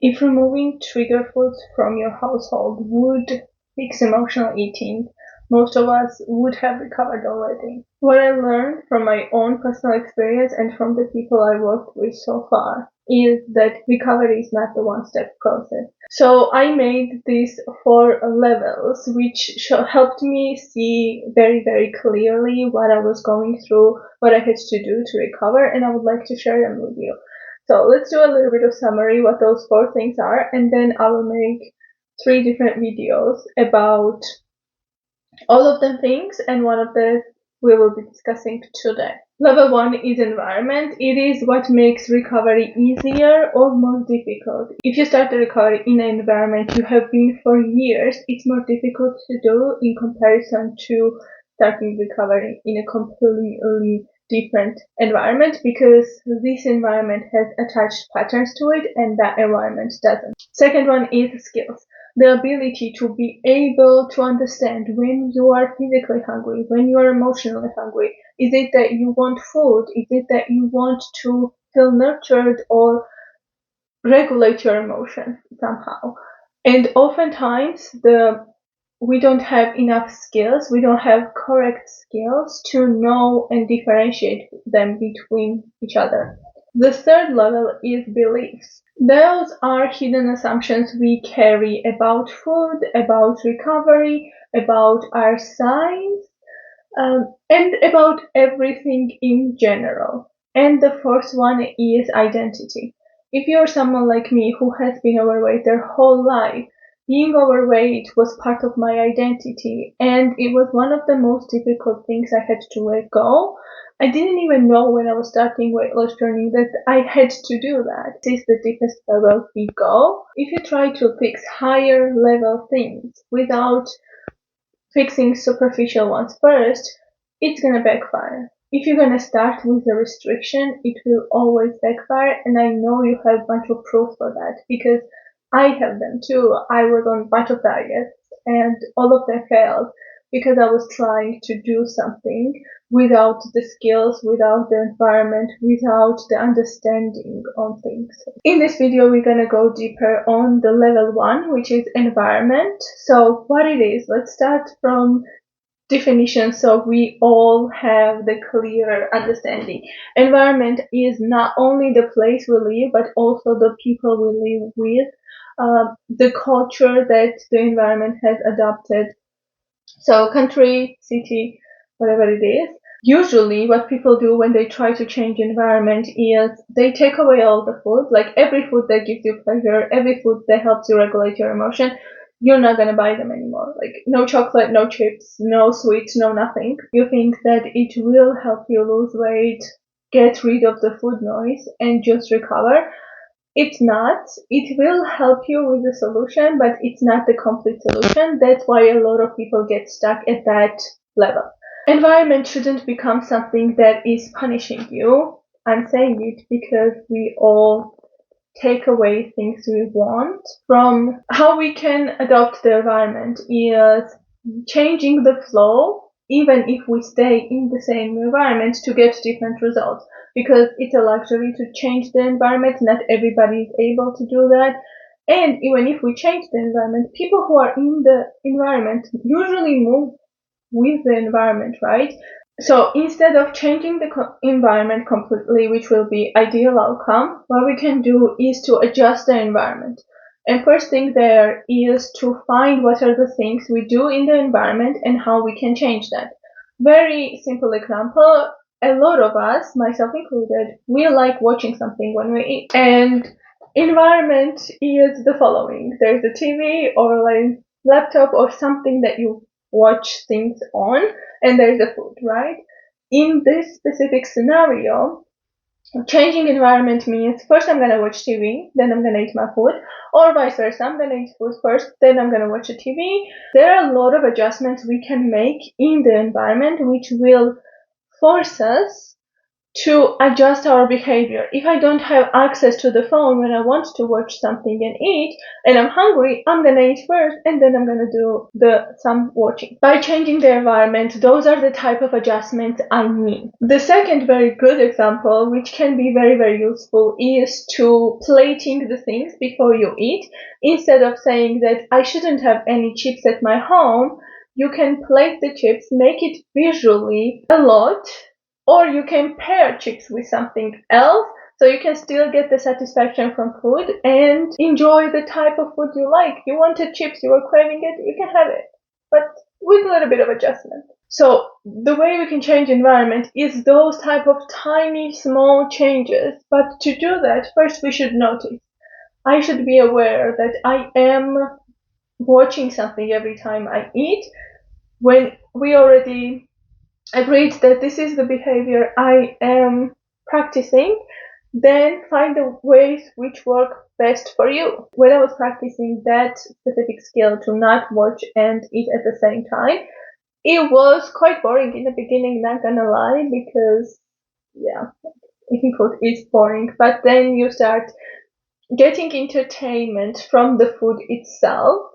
If removing trigger foods from your household would fix emotional eating, most of us would have recovered already. What I learned from my own personal experience and from the people I worked with so far is that recovery is not the one-step process. So I made these 4 levels, which helped me see very, very clearly what I was going through, what I had to do to recover, and I would like to share them with you. So let's do a little bit of summary what those 4 things are, and then I will make 3 different videos about all of the things, and one of the we will be discussing today. Level 1 is environment. It is what makes recovery easier or more difficult. If you start the recovery in an environment you have been for years, it's more difficult to do in comparison to starting recovery in a completely different environment, because this environment has attached patterns to it and that environment doesn't. Second one is skills. The ability to be able to understand when you are physically hungry, when you are emotionally hungry. Is it that you want food? Is it that you want to feel nurtured or regulate your emotions somehow? And oftentimes we don't have enough skills, we don't have correct skills to know and differentiate them between each other. The third level is beliefs. Those are hidden assumptions we carry about food, about recovery, about our signs, and about everything in general. And the fourth one is identity. If you're someone like me who has been overweight their whole life, being overweight was part of my identity, and it was one of the most difficult things I had to let go. I didn't even know when I was starting weight loss journey that I had to do that. This is the deepest level we go. If you try to fix higher level things without fixing superficial ones first, it's gonna backfire. If you're gonna start with a restriction, it will always backfire, and I know you have a bunch of proof for that because I have them too. I was on a bunch of diets and all of them failed because I was trying to do something without the skills, without the environment, without the understanding on things. In this video, we're gonna go deeper on the level 1, which is environment. So what it is, let's start from definition so we all have the clear understanding. Environment is not only the place we live, but also the people we live with, the culture that the environment has adopted. So country, city, whatever it is. Usually what people do when they try to change environment is they take away all the food, like every food that gives you pleasure, every food that helps you regulate your emotion. You're not gonna buy them anymore. Like no chocolate, no chips, no sweets, no nothing. You think that it will help you lose weight, get rid of the food noise, and just recover. It's not. It will help you with the solution, but it's not the complete solution. That's why a lot of people get stuck at that level. Environment shouldn't become something that is punishing you. I'm saying it because we all take away things we want from. How we can adopt the environment is changing the flow, even if we stay in the same environment, to get different results, because it's a luxury to change the environment. Not everybody is able to do that. And even if we change the environment, people who are in the environment usually move with the environment, right? So instead of changing the environment completely, which will be ideal outcome, what we can do is to adjust the environment. And first thing there is to find what are the things we do in the environment and how we can change that. Very simple example, a lot of us, myself included, we like watching something when we eat. And environment is the following. There's a TV or like laptop or something that you watch things on, and there's the food, right? In this specific scenario, changing environment means first I'm gonna watch TV, then I'm gonna eat my food, or vice versa. I'm gonna eat food first, then I'm gonna watch the TV. There are a lot of adjustments we can make in the environment which will force us to adjust our behavior. If I don't have access to the phone when I want to watch something and eat, and I'm hungry, I'm gonna eat first and then I'm gonna do some watching. By changing the environment, those are the type of adjustments I need. The second very good example, which can be very, very useful, is to plating the things before you eat. Instead of saying that I shouldn't have any chips at my home, you can plate the chips, make it visually a lot, or you can pair chips with something else, so you can still get the satisfaction from food and enjoy the type of food you like. You wanted chips, you were craving it, you can have it, but with a little bit of adjustment. So the way we can change environment is those type of tiny, small changes. But to do that, first we should notice. I should be aware that I am watching something every time I eat. When we already agreed that this is the behavior I am practicing, then find the ways which work best for you. When I was practicing that specific skill to not watch and eat at the same time, it was quite boring in the beginning, not gonna lie, because yeah, eating food is boring. But then you start getting entertainment from the food itself.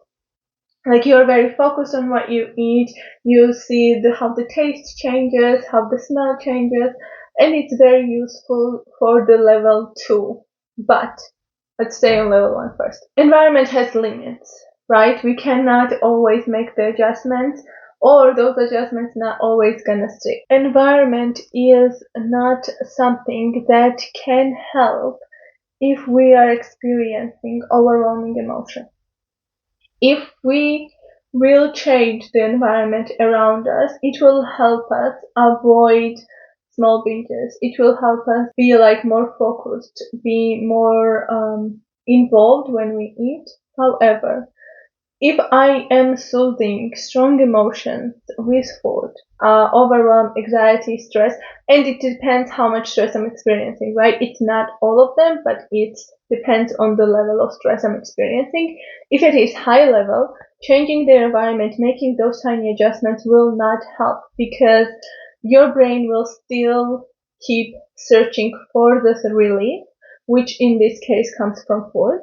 Like you're very focused on what you eat, you see how the taste changes, how the smell changes, and it's very useful for the level 2. But let's stay on level 1 first. Environment has limits, right? We cannot always make the adjustments, or those adjustments not always gonna stick. Environment is not something that can help if we are experiencing overwhelming emotion. If we will change the environment around us, it will help us avoid small binges. It will help us be more focused, be more involved when we eat. However, if I am soothing strong emotions with food, overwhelm, anxiety, stress, and it depends how much stress I'm experiencing, right? It's not all of them, but it depends on the level of stress I'm experiencing. If it is high level, changing the environment, making those tiny adjustments will not help, because your brain will still keep searching for this relief, which in this case comes from food.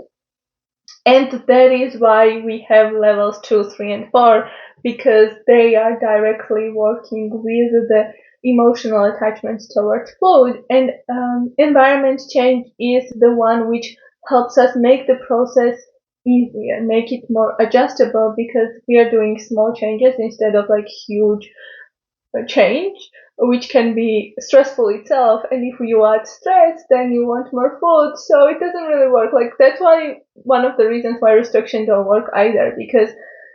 And that is why we have levels 2, 3, and 4, because they are directly working with the emotional attachments towards food. And environment change is the one which helps us make the process easier, make it more adjustable, because we are doing small changes instead of huge change, which can be stressful itself. And if you add stress, then you want more food, so it doesn't really work. That's why one of the reasons why restriction don't work either, because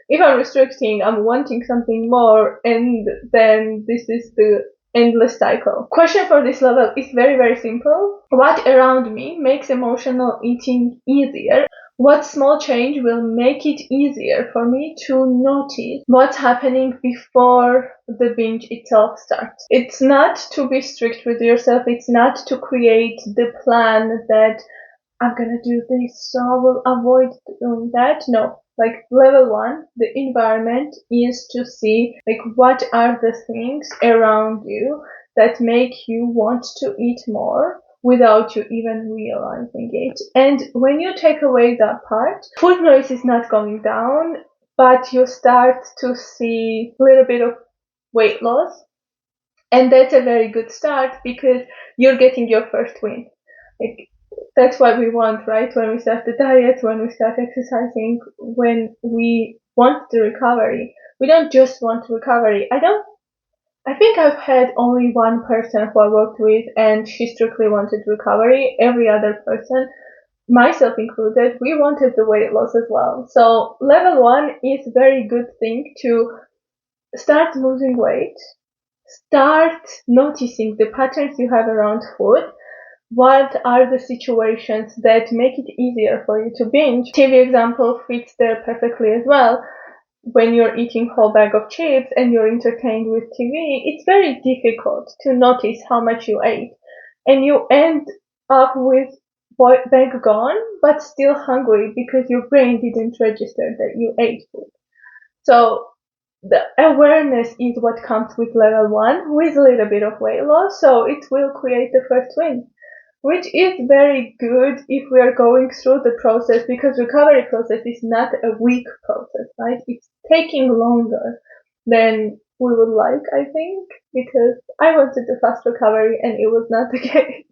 if I'm restricting, I'm wanting something more, and then this is the endless cycle. Question for this level is very, very simple. What around me makes emotional eating easier? What small change will make it easier for me to notice what's happening before the binge itself starts? It's not to be strict with yourself. It's not to create the plan that I'm gonna do this, so I will avoid doing that. No. Level 1, the environment is to see what are the things around you that make you want to eat more without you even realizing it. And when you take away that part, food noise is not going down, but you start to see a little bit of weight loss. And that's a very good start, because you're getting your first win. That's what we want, right? When we start the diet, when we start exercising, when we want the recovery. We don't just want recovery. I think I've had only one person who I worked with and she strictly wanted recovery. Every other person, myself included, we wanted the weight loss as well. So level 1 is a very good thing to start losing weight, start noticing the patterns you have around food. What are the situations that make it easier for you to binge? TV example fits there perfectly as well. When you're eating whole bag of chips and you're entertained with TV, it's very difficult to notice how much you ate. And you end up with bag gone, but still hungry because your brain didn't register that you ate food. So the awareness is what comes with level 1 with a little bit of weight loss, so it will create the first win, which is very good if we are going through the process, because recovery process is not a weak process, right? It's taking longer than we would like, I think, because I wanted a fast recovery and it was not the case.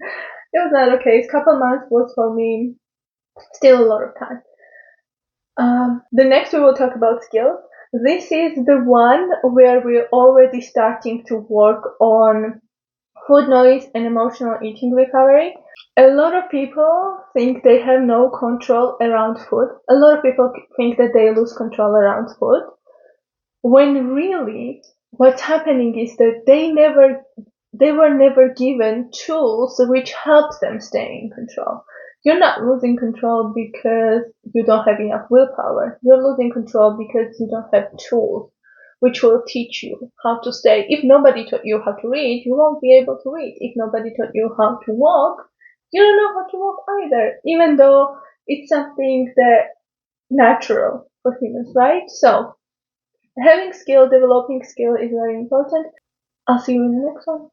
It was not the case. Couple months was for me still a lot of time. The next we will talk about skills. This is the one where we're already starting to work on food noise and emotional eating recovery. A lot of people think they have no control around food. A lot of people think that they lose control around food, when really what's happening is that they were never given tools which helps them stay in control. You're not losing control because you don't have enough willpower. You're losing control because you don't have tools which will teach you how to stay. If nobody taught you how to read, you won't be able to read. If nobody taught you how to walk, you don't know how to walk either, even though it's something that natural for humans, right? So having skill, developing skill is very important. I'll see you in the next one.